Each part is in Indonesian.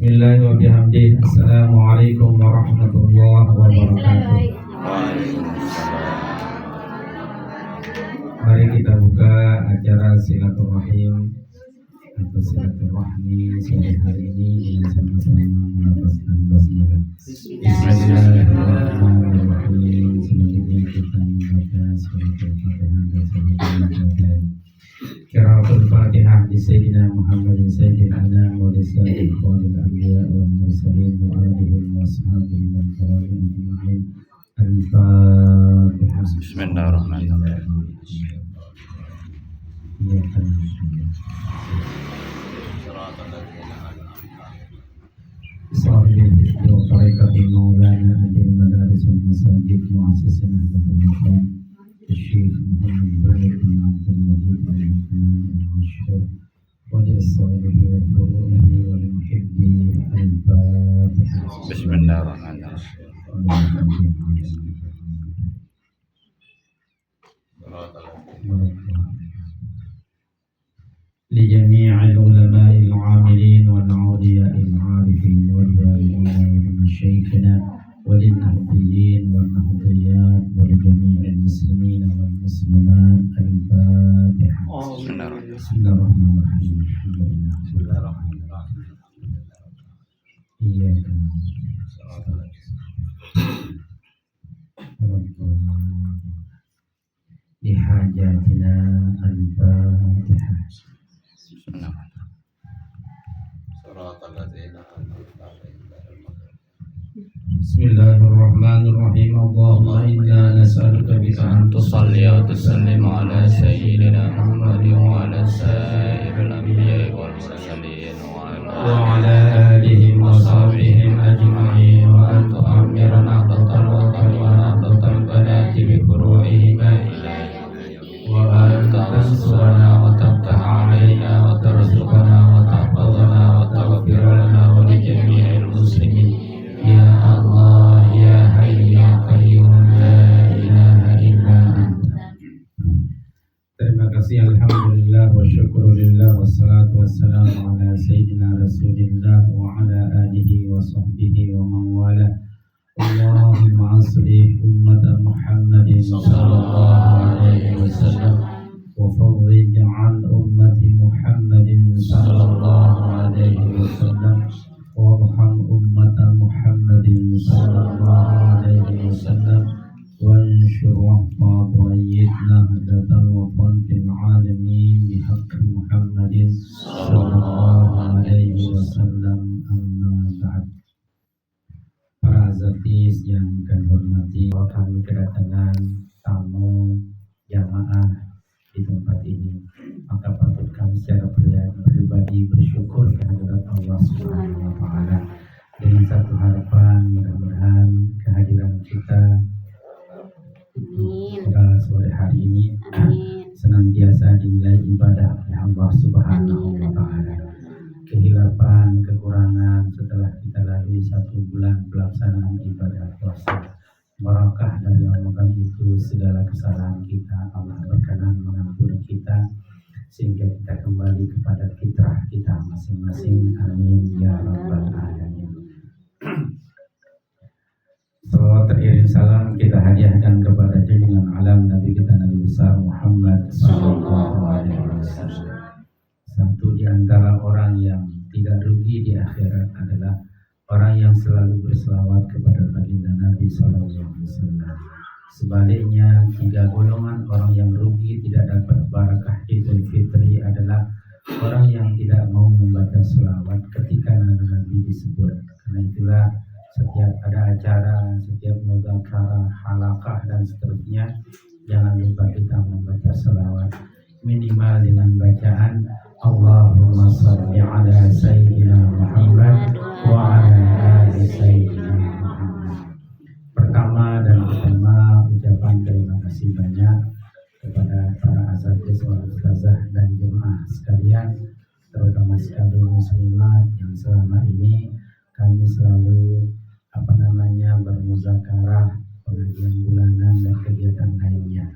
Bismillah wa bihamdih. Assalamualaikum warahmatullahi wabarakatuh. Mari kita buka acara silaturahim atau silaturahmi sore hari ini dengan sama-sama melafazkan basmalah. Bismillahirrahmanirrahim. Selanjutnya kita membaca surat Al-Fatihah dan surat Al-Fatihah. Qiraatul Fatihah di Sayyidina Muhammadin Sayyidil Anam wa li sayyidil khawalil anbiya wal mursalin wa alihim wa ashabihim wa tabi'in ajma'in. Al-Fatihah. Bismillahirrahmanirrahim. Sahabil hizbi wa tariqati maulana adil madaris wal masajid mu'assisin ahdatul Islam Syekh Muhammad Barid bin Abdul Majid al-Rahman al-Mashhur wa li as-salihi wa furu'ihi wa li muhibbi al-Fatihah. Bismillahirrahmanirrahim. لجميع العلماء العاملين والأولياء العارفين والداعين ولمشايخنا وللنهضيين والنهضيات ولجميع المسلمين والمسلمات. الفاتحة. بسم الله الرحمن الرحيم. الحمد لله. بسم الله الرحمن الرحيم. إياك لحاجاتنا. الفاتحة. بسم الله الرحمن الرحيم. اللهم إنا نسألك بك أن تصلي وتسلم على سيدنا محمد وعلى سائر الأنبياء والمرسلين وعلى آلهم وصحبهم أجمعين وأن تؤمرنا نهضة الوطن ونهضة البنات بفروعهما وأن تنصرنا وتفتح علينا وترزقنا وتحفظنا وتغفر لنا ولجميع المسلمين يا الله يا حي يا قيوم لا إله إلا أنت. Terima kasih, alhamdulillah wa syukurillah wassalatu wassalamu ala sayyidina rasulillah wa ala alihi wa sahbihi wa man wala. Allahumma aslih ummata Muhammadin sallallahu alaihi wasallam wa fawwid an ummati Muhammadin sallallahu alaihi wasallam warham ummata Muhammadin sallallahu alaihi wasallam وانشر وفاة وأيدنا هدة الوطن في العالمين بحق محمد صلى الله عليه وسلم. أما بعد. Para azatis yang kami hormati, kami kedatangan tamu jamaah di tempat ini, maka patut kami secara pribadi bersyukur kehadirat Allah Subhanahu wa Ta'ala dengan satu harapan, mudah-mudahan kehadiran kita pada sore hari ini senantiasa dinilai ibadah oleh Allah Subhanahu wa Ta'ala. Kehilapan, kekurangan setelah kita lalui 1 bulan pelaksanaan ibadah puasa, barakah dari Ramadan itu segala kesalahan kita Allah berkenan mengampuni kita sehingga kita kembali kepada fitrah kita masing-masing. Amin ya rabbal alamin. Salawat teriring salam kita hadiahkan kepada junjungan alam Nabi kita Nabi besar Muhammad sallallahu alaihi wasallam. Satu di antara orang yang tidak rugi di akhirat adalah orang yang selalu berselawat kepada baginda Nabi sallallahu alaihi wasallam. Sebaliknya, 3 golongan orang yang rugi tidak dapat barakah Idul Fitri adalah orang yang tidak mau membaca selawat ketika Nabi disebut. Karena itulah setiap ada acara, setiap mudzakarah, halaqah dan seterusnya, jangan lupa kita membaca selawat minimal dengan bacaan Allahumma shalli ala sayyidina Muhammad wa ala ali sayyidina Muhammad. Pertama ucapan terima kasih banyak kepada para asatidz wal ustazah dan jemaah sekalian, terutama sekali muslimat yang selama ini kami selalu bermuzakarah, pengajian bulanan dan kegiatan lainnya.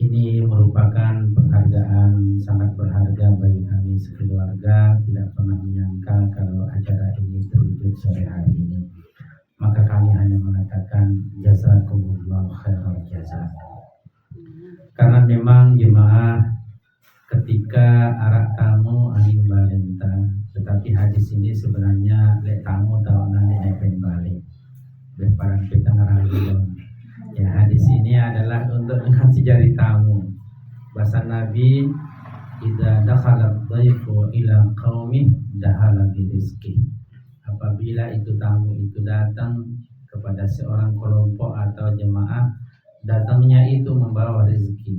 Ini merupakan penghargaan sangat berharga bagi kami sekeluarga. Tidak pernah menyangka kalau acara ini Maulid sore hari ini. Maka kami hanya mengatakan jazakumullah khairal jazaa. Karena memang jemaah ketika arak tamu angin balenta, tetapi hadis ini sebenarnya lek tamu tahu nanti nepen balik berparang kita ngarang. Ya, hadis ini adalah untuk mengasih jari tamu. Bahasa Nabi, idza dakhala dhaifu ila qaumi dahala birizqi. Apabila itu tamu itu datang kepada seorang kelompok atau jemaah, datangnya itu membawa rezeki.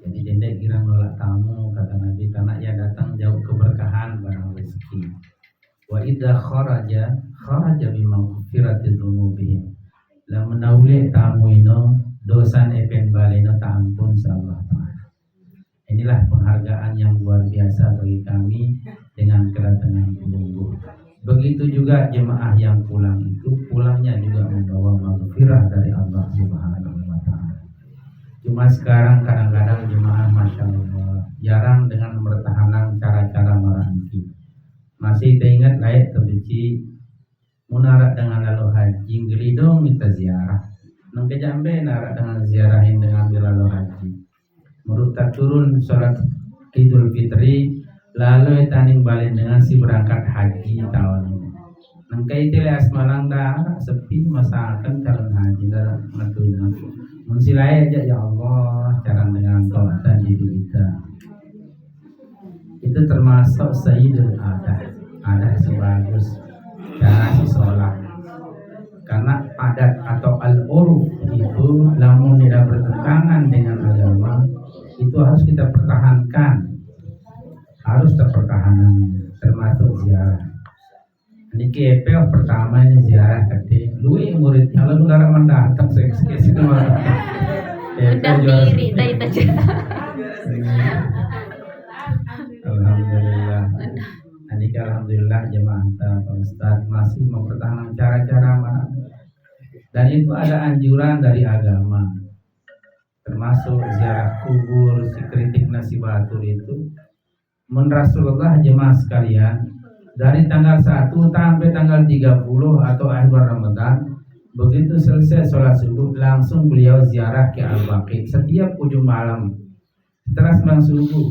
Jadi dendek kira nolak tamu, kata Nabi, karena ia datang jauh keberkahan barang rezeki. Wa idza kharaja bimaghfirati dzunubihim. La menaule tamu ino dosan epen baleno ta ampun insyaallah taala. Inilah penghargaan yang luar biasa bagi kami dengan kedatangan Guru. Begitu juga jemaah yang pulang itu pulangnya juga membawa maghfirah dari Allah Subhanahu wa taala. Cuma sekarang kadang-kadang jemaah Masya Allah jarang dengan mempertahankan cara-cara meranti. Masih teringat layak terbeci munarak dengan lalu haji gelidong minta ziarah. Nang kejambe narak dengan ziarahin dengan lalu haji. Menurut turun sholat Idul Fitri lalu taning balik dengan si berangkat haji tahun ini. Nang kai tele asmalang dah sepi masakan calon haji dah ngatuin aku. Mensilai aja ya Allah cara dengan taatan diri kita. Itu termasuk sayyidul adah sebagus cara si sholat. Karena adat atau al-uruf itu namun tidak bertentangan dengan agama itu harus kita pertahankan. Harus terpertahanan termasuk ziarah. Ini KPL pertama ini ziarah kete. Lu murid kalau lu darah mendatang sekali malah. Udah diri tadi. Alhamdulillah. Adik alhamdulillah jemaah Pak Ustaz masih mempertahankan cara-cara mana. Dan itu ada anjuran dari agama. Termasuk ziarah kubur, si kritik nasibatul itu. Menurut Rasulullah jemaah sekalian, dari tanggal 1 sampai tanggal 30 atau akhir Ramadan, begitu selesai sholat subuh langsung beliau ziarah ke Al-Baqi setiap ujung malam. Setelah sembahyang subuh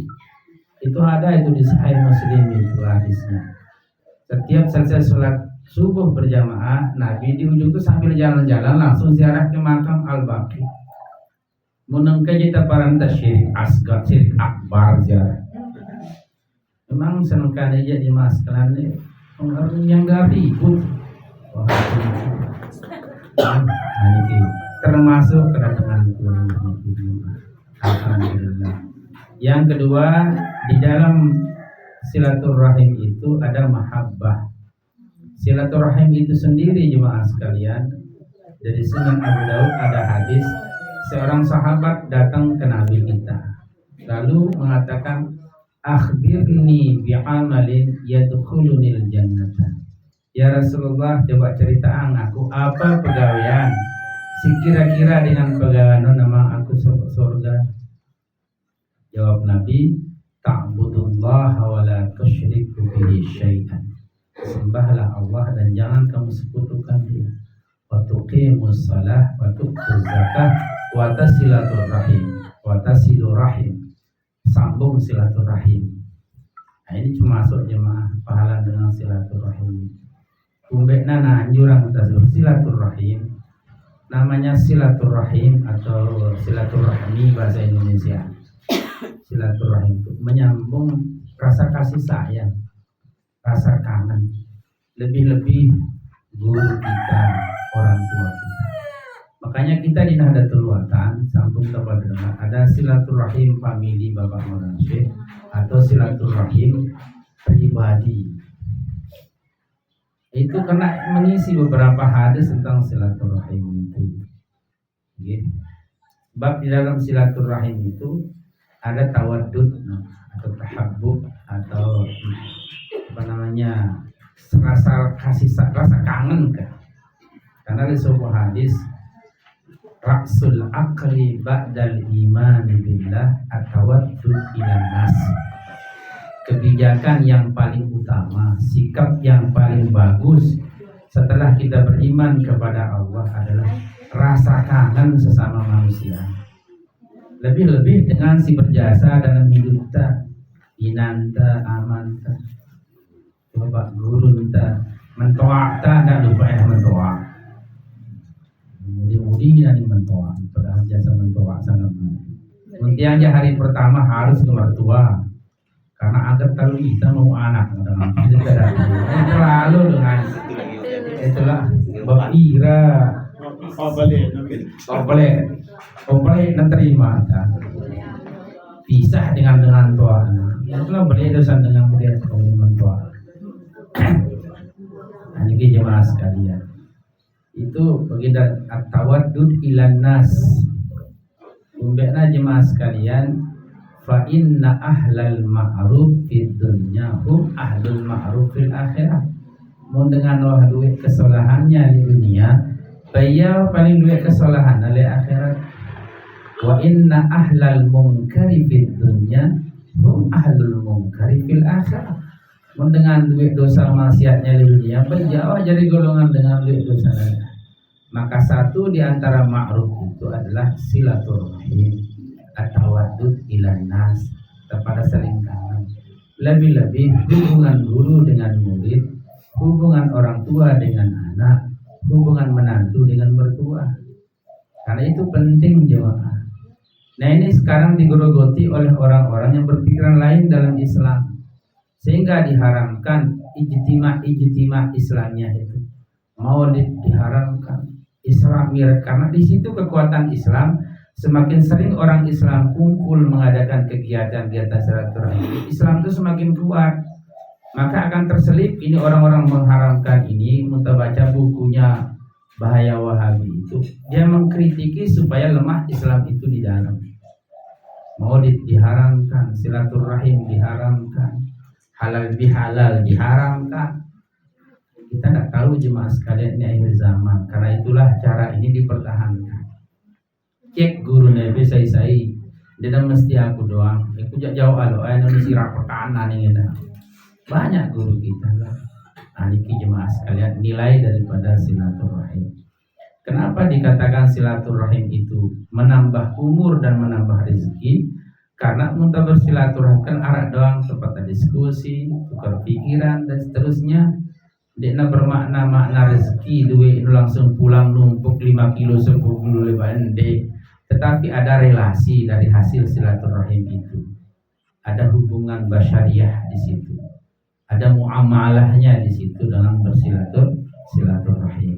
itu ada itu di Sahih Muslim itu hadisnya. Setiap selesai sholat subuh berjamaah, Nabi di ujung itu sambil jalan-jalan langsung ziarah ke makam Al-Baqi. Menengke kita paranta syirik asgar, syirik akbar ziarah. Memang senangkan aja di masalah ini pengaruh yang gak ribut. Wah, ini termasuk kedatangan Tuhan. Alhamdulillah. Yang kedua, di dalam silaturahim itu ada mahabbah. Silaturahim itu sendiri jemaah sekalian. Dari Sunan Abu Daud ada hadis seorang sahabat datang ke Nabi kita, lalu mengatakan, akhbirni bi'amalin yadkhulunil jannata. Ya Rasulullah, coba ceritakan aku apa pegawaian si kira-kira dengan pegawaian nama aku surga. Jawab Nabi, ta'budullaha wa la tusyriku bihi syai'an. Sembahlah Allah dan jangan kamu sekutukan Dia. Wa tuqimus shalah wa tu'tuz zakah wa tasilatur rahim wa tasilur rahim. Sambung silaturahim. Nah, ini cuma masuk jemaah pahala dengan silaturahim. Kumbekna nah anjuran tasawuf silaturahim. Namanya silaturahim atau silaturahmi bahasa Indonesia. Silaturahim itu menyambung rasa kasih sayang, rasa kangen. Lebih-lebih guru kita, orang tua kita. Makanya kita di Nahdlatul Watan sampun kepada ada silaturahim famili Bapak Maulana Syekh atau silaturahim pribadi. Itu kena mengisi beberapa hadis tentang silaturahim itu. Bab di dalam silaturahim itu ada tawaddud atau tahabbub atau apa namanya rasa kasih rasa kangen kan. Karena di sebuah hadis Ra'sul aqli ba'dal imani billah atawaddud ila nas. kebijakan yang paling utama, sikap yang paling bagus setelah kita beriman kepada Allah adalah rasa kangen sesama manusia. Lebih-lebih dengan si berjasa dalam hidup kita, inanta amanta, coba guru kita mentoa tak ada lupa mentoa. Mudi-mudi dan mentoa, padahal jasa mentoa sangat penting. Kemudian hari pertama harus ke mertua, karena agar kalau kita mau anak dengan terlalu dengan itulah berkira boleh terima kan? Pisah dengan tua, itulah boleh dosa dengan mulia dengan tua. Ini jemaah sekalian, itu begitu at-tawaddud ilan nas. Umbekna jemaah sekalian, fa inna ahlal ma'ruf fid dunya hum ahlul ma'ruf fil akhirah. Mun dengan wah duit kesalahannya di dunia, beliau paling duit kesalahan di akhirat. Wa inna ahlal munkari fid dunya hum ahlul munkari fil akhirah. Mun dengan duit dosa maksiatnya di dunia, beliau jadi golongan dengan duit dosa. Maka satu di antara ma'ruf itu adalah silaturahim, at-tawaddud ilan nas, kepada saling kangen. Lebih-lebih hubungan guru dengan murid, hubungan orang tua dengan anak, hubungan menantu dengan mertua. Karena itu penting jemaah. Nah ini sekarang digerogoti oleh orang-orang yang berpikiran lain dalam Islam, sehingga diharamkan ijtima Islamnya itu. Maulid diharamkan, Islam mirip, karena di situ kekuatan Islam. Semakin sering orang Islam kumpul mengadakan kegiatan-kegiatan silaturahim, Islam itu semakin kuat. Maka akan terselip ini orang-orang mengharamkan ini. Muntah baca bukunya Bahaya Wahabi itu, dia mengkritiki supaya lemah Islam itu di dalam. Maulid diharamkan, silaturahim diharamkan, halal bihalal diharamkan. Kita tidak tahu jemaah sekalian ini akhir zaman. Karena itulah cara ini dipertahankan. Cek guru nabi saya dia mesti aku doang. Aku jauh alo, Indonesia pertahanan ini dah. Banyak guru kita lah. Niki jemaah sekalian, nilai daripada silaturahim. Kenapa dikatakan silaturahim itu menambah umur dan menambah rezeki? Karena muntah bersilaturahim kan arah doang, tempat diskusi, tukar pikiran dan seterusnya. Dia bermakna makna rezeki duit itu langsung pulang numpuk 5 kilo 10 kilo lebaran deh. Tetapi ada relasi dari hasil silaturahim itu. Ada hubungan basyariah di situ. Ada muamalahnya di situ dalam bersilaturahim.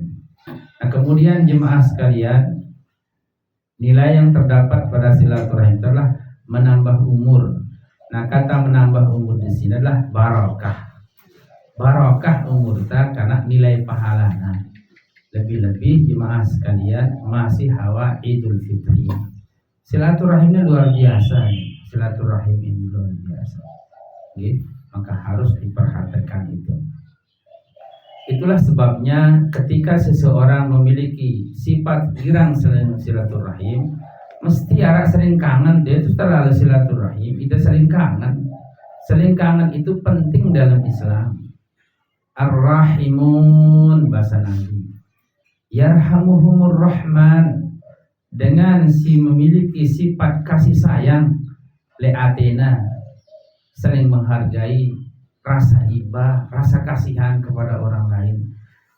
Nah, kemudian jemaah sekalian, nilai yang terdapat pada silaturahim adalah menambah umur. Nah, kata menambah umur di sini adalah barokah. Barokah umur kita karena nilai pahala. Nah, lebih-lebih jemaah sekalian masih hawa Idul Fitri. Silaturahimnya luar biasa. Silaturahim ini luar biasa. Oke, maka harus diperhatikan itu. Itulah sebabnya ketika seseorang memiliki sifat girang silaturahim, mesti arah sering kangen. Dia itu terlalu silaturahim, itu sering kangen. Sering kangen itu penting dalam Islam. Ar-Rahimun bahasa Nabi, Yarhamuhumur Rahman, dengan si memiliki sifat kasih sayang, le'atena, saling menghargai, rasa ibah, rasa kasihan kepada orang lain.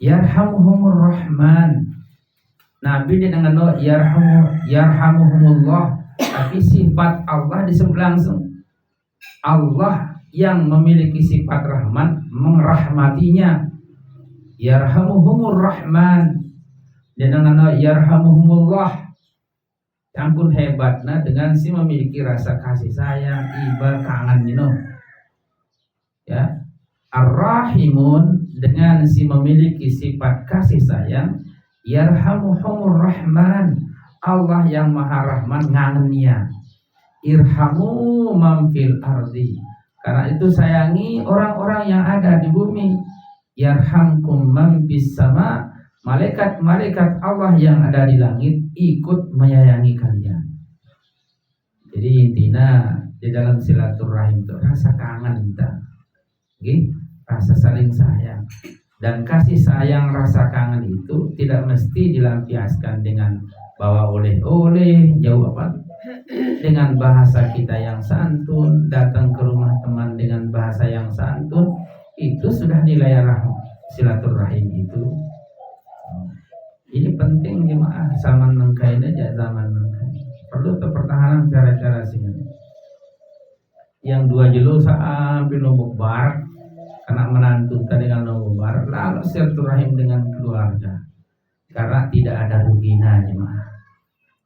Yarhamuhumur Rahman, Nabi dengan yarhamuhumullah, tapi sifat Allah disebut langsung. Allah yang memiliki sifat rahman mengrahmatinya. Yarhamuhumur Rahman, dan dengan yarhamuhumullah, ampun hebatnya dengan si memiliki rasa kasih sayang, iba, kangen ya. Ar-Rahimun, dengan si memiliki sifat kasih sayang, yarhamuhumur Rahman, Allah yang maha rahman ngangennya. Irhamu man fil ardi, karena itu sayangi orang-orang yang ada di bumi. Yarhamkum man bis sama, malaikat-malaikat Allah yang ada di langit ikut menyayangi kalian. Jadi intinya di dalam silaturahim itu rasa kangen kita, rasa saling sayang. Dan kasih sayang rasa kangen itu tidak mesti dilampiaskan dengan bawa oleh-oleh jauh apa, dengan bahasa kita yang santun, datang ke rumah teman dengan bahasa yang santun, itu sudah nilai silaturahim itu. Ini penting jemaah, zaman nengkain aja, zaman nengkain perlu pertahanan cara-cara sini. Yang dua jelo sampai nombok barat, karena menantu dengan nombok barat, lalu silaturahim dengan keluarga, karena tidak ada ruginya jemaah.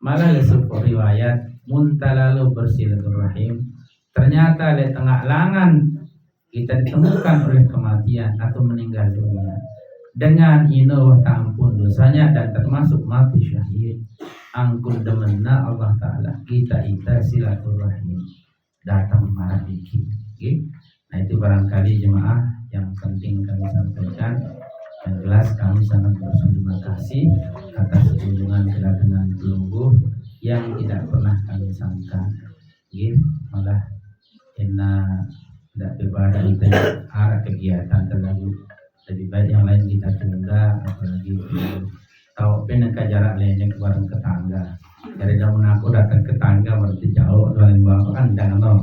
Malah sebuah riwayat muntalalu bersilaturahim, ternyata di tengah langan kita ditemukan oleh kematian atau meninggal dunia. Dengan ino tampun dosanya dan termasuk mati syahid. Angkul demenna Allah Ta'ala kita silaturahim datang marah dikit. Nah itu barangkali jemaah yang penting kami sampaikan. Yang jelas kami sangat berterima kasih atas kunjungan kedatangan Pelungguh yang tidak pernah kami sangka. Malah tidak berbeda itu arah kegiatan terlalu lebih baik yang lain kita tunda, apalagi tahu penangka jarak lainnya ke bareng ke tangga. Dari zaman aku datang ke tangga berarti jauh, paling bawah kan jangan no.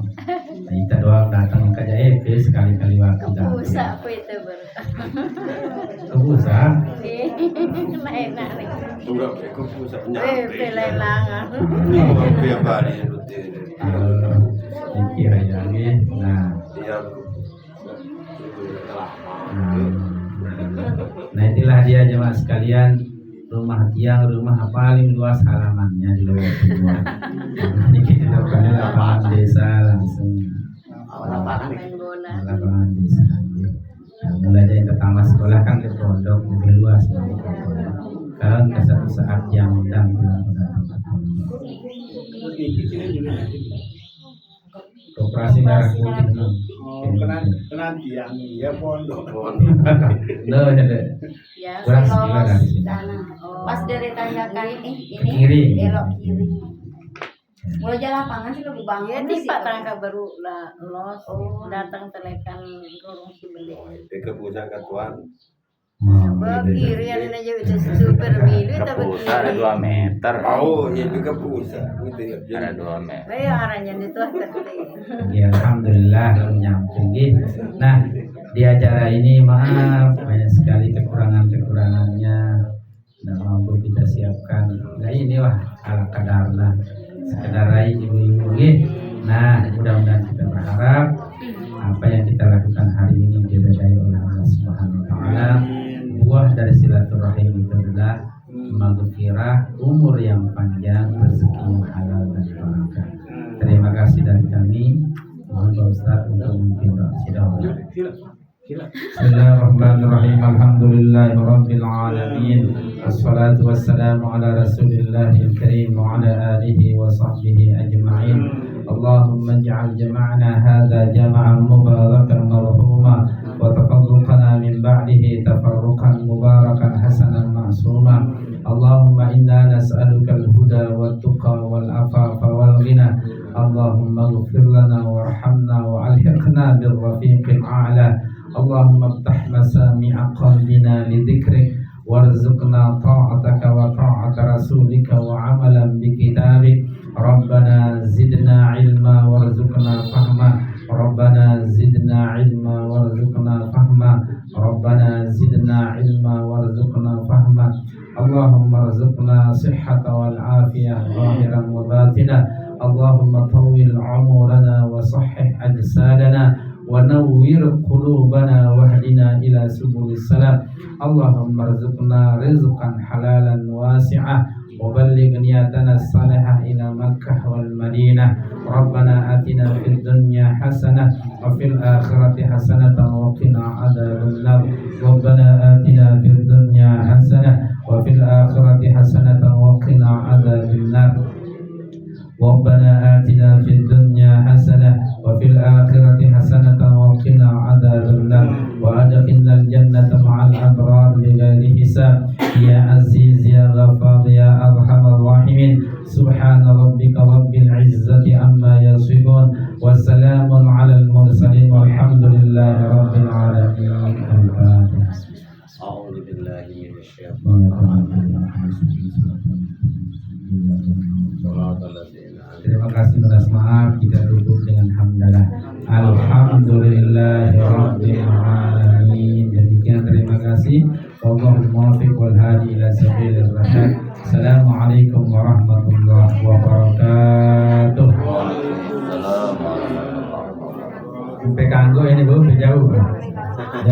Nah, kita doang datang ke JEP sekali-kali waktu datang. Kebusa apa itu ber? Kebusa? Lain nari. Enggak, kebusa nyampe. Pelelangan. Biar balik rutin. Kira ya, nah. Nah itulah dia jemaah sekalian, rumah tiang, rumah paling luas halamannya di Lombok Timur. Ini kita pada lapangan desa langsung. Lapangan desa. Nah, mulai dari pertama sekolah kan ke pondok lebih luas. Kalau ke satu saat yang undang pulang pada tempat. Koperasi Merah Putih no. Penantian ya pondok. No, ada. Ya, Beras gila dari sini. Pas dari tangga ini Kiri. belok kiri. Mulai jalan lapangan sih lebih Ya bangun di sih. Pak Tangka baru lah los datang telekan Gorong Cibende. Kebusa katuan. Kiri yang aja itu super biru tapi Kebusa ada 2 meter. Oh, ini kebusa. Gitu ya. Ada 2 meter. Baik arahnya itu tadi. Ya alhamdulillah belum nyampe. Nah di acara ini maaf banyak sekali kekurangannya tidak mampu kita siapkan. Nah ini wah ala kadarlah sekedar rai ibu-ibu. Nah mudah-mudahan kita berharap apa yang kita lakukan hari ini diridai oleh Allah Subhanahu Wa Taala. Buah dari silaturahim itu adalah maghfirah, umur yang panjang, rezeki yang halal dan barokah. Terima kasih dari kami. Mohon Pak Ustaz untuk memimpin doa sidang. Bismillahirrahmanirrahim. Alhamdulillahirabbil alamin. Wassalatu wassalamu ala Rasulillahil karim wa ala alihi wa sahbihi ajma'in. Allahumma ij'al jama'ana hadza jama'an mubarakan marhuma wa tafarruqana min ba'dihi tafarruqan mubarakan hasanan ma'suma. Allahumma inna nas'aluka al-huda wat-tuqa wal-afafa wal-ghina. Allahumma ighfir lana warhamna wa alhiqna bir-rafiqil a'la. Allahumma iftah masami'a qalbina li dhikrik warzuqna ta'ataka wa ta'ata rasulika wa amalan bi kitabik. Rabbana zidna ilma warzuqna fahma. Rabbana zidna ilma warzuqna fahma. Rabbana zidna ilma warzuqna fahma. Allahumma rzuqna sihhata wal afiyah zahiran wa batina. Allahumma tawwil umurana wa sahhih ajsadana wa nawwir qulubana wahdina ila subulis salam. Allahumma rzuqna rizqan halalan wasi'ah wa balligh niyatana salihah ila Makkah wal Madinah. Rabbana atina fid dunya hasanah wa fil akhirati hasanatan wa qina adzaban nar. Rabbana atina fid dunya hasanah wa fil akhirati hasanatan wa qina adzaban nar. ربنا آتنا في الدنيا حسنة وفي الآخرة حسنة وقنا عذاب النار وأدخلنا الجنة مع الأبرار بغير حساب يا عزيز يا غفار يا أرحم الراحمين. سبحان ربك رب العزة عما يصفون wassalamun alal mursalin walhamdulillahi rabbil alamin. Al-Fatihah. A'udzu billahi minasyaitonir Terima kasih atas maaf, kita tutup dengan hamdalah. Alhamdulillahirabbil alamin. Demikian, terima kasih. Wallahul muwaffiq wal hadi ila sabilir rasyad. Assalamualaikum warahmatullahi wabarakatuh.